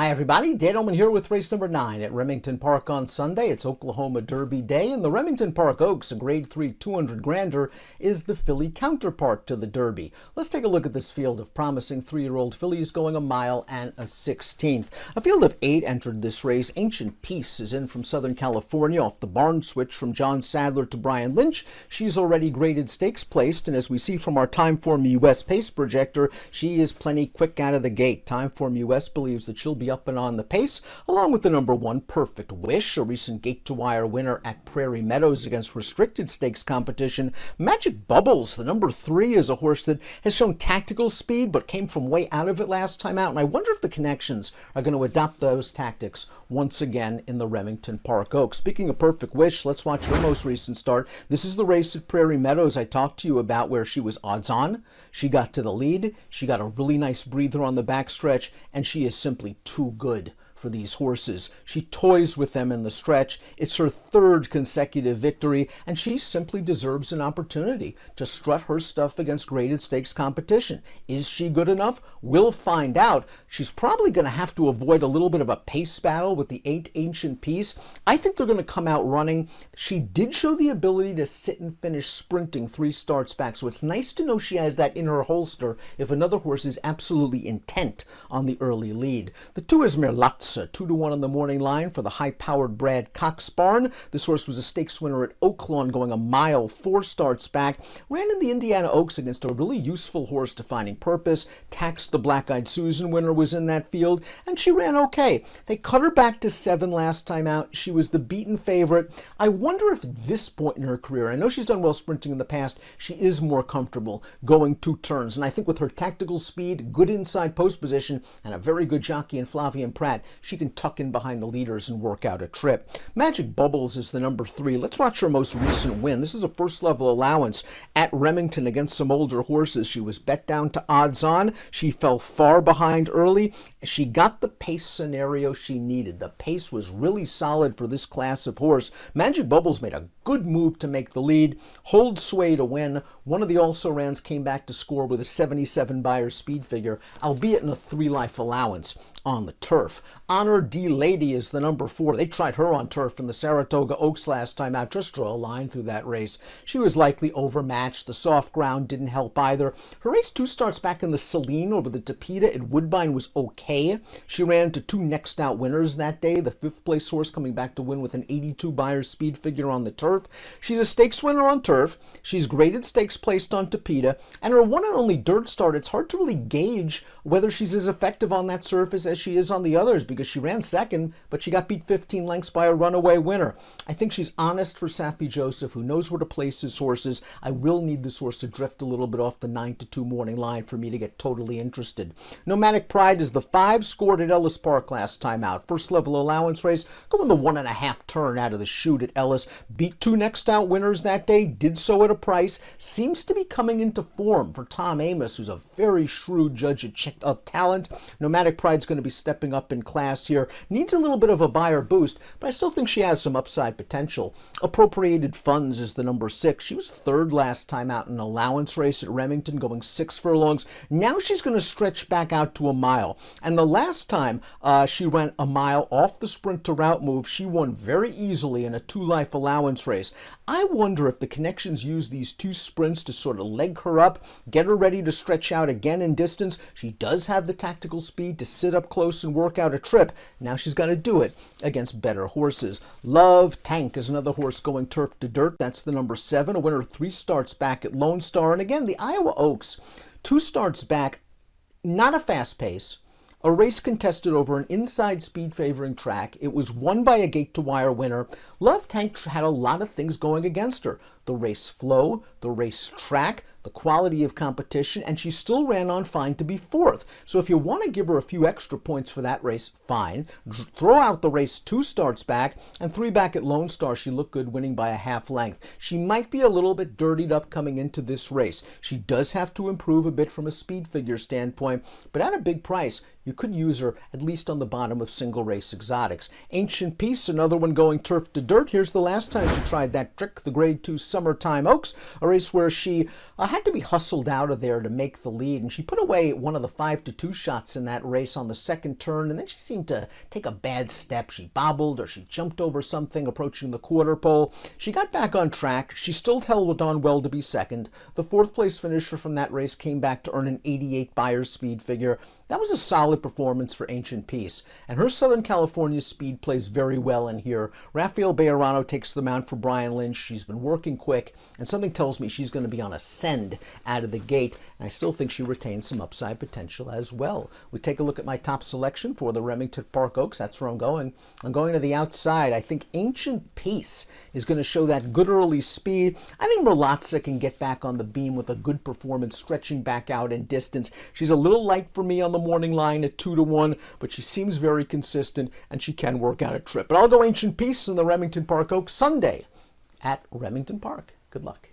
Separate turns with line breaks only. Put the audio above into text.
Hi everybody, Dan Illman here with race number 9 at Remington Park on Sunday. It's Oklahoma Derby Day, and the Remington Park Oaks, a grade 3 200 grander, is the filly counterpart to the Derby. Let's take a look at this field of promising 3-year-old fillies going a mile and a 16th. A field of 8 entered this race. Ancient Peace is in from Southern California off the barn switch from John Sadler to Brian Lynch. She's already graded stakes placed, and as we see from our Timeform US pace projector, she is plenty quick out of the gate. Timeform US believes that she'll be up and on the pace, along with the number 1 Perfect Wish, a recent gate-to-wire winner at Prairie Meadows against restricted stakes competition. Magic Bubbles, the number 3, is a horse that has shown tactical speed but came from way out of it last time out, and I wonder if the connections are going to adopt those tactics once again in the Remington Park Oaks. Speaking of Perfect Wish, let's watch her most recent start. This is the race at Prairie Meadows I talked to you about where she was odds on. She got to the lead, she got a really nice breather on the backstretch, and she is simply too good for these horses. She toys with them in the stretch. It's her 3rd consecutive victory, and she simply deserves an opportunity to strut her stuff against graded stakes competition. Is she good enough? We'll find out. She's probably going to have to avoid a little bit of a pace battle with the 8 Ancient Peace. I think they're going to come out running. She did show the ability to sit and finish sprinting 3 starts back, so it's nice to know she has that in her holster if another horse is absolutely intent on the early lead. The 2 is Merlatza, 2-1 on the morning line for the high-powered Brad Cox barn. This horse was a stakes winner at Oaklawn going a mile 4 starts back. Ran in the Indiana Oaks against a really useful horse defining purpose. Tax, the Black-Eyed Susan winner, was in that field, and she ran okay. They cut her back to 7 last time out. She was the beaten favorite. I wonder if at this point in her career, I know she's done well sprinting in the past, she is more comfortable going 2 turns, and I think with her tactical speed, good inside post position, and a very good jockey in Flavien Prat, she can tuck in behind the leaders and work out a trip. Magic Bubbles is the number 3. Let's watch her most recent win. This is a first-level allowance at Remington against some older horses. She was bet down to odds on. She fell far behind early. She got the pace scenario she needed. The pace was really solid for this class of horse. Magic Bubbles made a good move to make the lead. Hold sway to win. One of the also-rans came back to score with a 77 Beyer speed figure, albeit in a 3-life allowance on the turf. Honor D Lady is the number 4. They tried her on turf in the Saratoga Oaks last time out. Just draw a line through that race. She was likely overmatched. The soft ground didn't help either. Her race 2 starts back in the Celine over the Tapeta at Woodbine was okay. She ran to 2 next out winners that day. The 5th place horse coming back to win with an 82 Beyer speed figure on the turf. She's a stakes winner on turf. She's graded stakes placed on Tapeta. And her one and only dirt start, it's hard to really gauge whether she's as effective on that surface as she is on the others because she ran 2nd, but she got beat 15 lengths by a runaway winner. I think she's honest for Saffie Joseph, who knows where to place his horses. I will need this horse to drift a little bit off the 9-2 morning line for me to get totally interested. Nomadic Pride is the 5, scored at Ellis Park last time out. First level allowance race, going the 1.5 turn out of the chute at Ellis. Beat 2 next out winners that day, did so at a price. Seems to be coming into form for Tom Amoss, who's a very shrewd judge of talent. Nomadic Pride's going to be stepping up in class here. Needs a little bit of a Beyer boost, but I still think she has some upside potential. Appropriated Funds is the number 6. She was 3rd last time out in an allowance race at Remington, going 6 furlongs. Now she's going to stretch back out to a mile. And the last time she went a mile off the sprint to route move, she won very easily in a 2-life allowance race. I wonder if the connections use these 2 sprints to sort of leg her up, get her ready to stretch out again in distance. She does have the tactical speed to sit up close and work out a trip. Now she's got to do it against better horses. Love Tank is another horse going turf to dirt. That's the number 7, a winner 3 starts back at Lone Star. And again, the Iowa Oaks, 2 starts back, not a fast pace. A race contested over an inside speed favoring track. It was won by a gate-to-wire winner. Love Tank had a lot of things going against her. The race flow, the race track, the quality of competition, and she still ran on fine to be 4th. So if you want to give her a few extra points for that race, fine. Throw out the race 2 starts back, and 3 back at Lone Star. She looked good, winning by a half length. She might be a little bit dirtied up coming into this race. She does have to improve a bit from a speed figure standpoint, but at a big price, you could use her at least on the bottom of single race exotics. Ancient Peace, another one going turf to dirt. Here's the last time she tried that trick, the grade 2 Summertime Oaks, a race where she had to be hustled out of there to make the lead, and she put away one of the 5-2 shots in that race on the second turn, and then she seemed to take a bad step. She bobbled or she jumped over something approaching the quarter pole. She got back on track. She still held on well to be second. The fourth place finisher from that race came back to earn an 88 Buyer's speed figure. That was a solid performance for Ancient Peace, and her Southern California speed plays very well in here. Rafael Bejarano takes the mount for Brian Lynch. She's been working quick, and something tells me she's going to be on a send out of the gate, and I still think she retains some upside potential as well. We take a look at my top selection for the Remington Park Oaks. That's where I'm going. I'm going to the outside. I think Ancient Peace is going to show that good early speed. I think Merlotza can get back on the beam with a good performance, stretching back out in distance. She's a little light for me on the morning line at 2-1, but she seems very consistent and she can work out a trip. But I'll go Ancient Peace in the Remington Park Oaks Sunday at Remington Park. Good luck.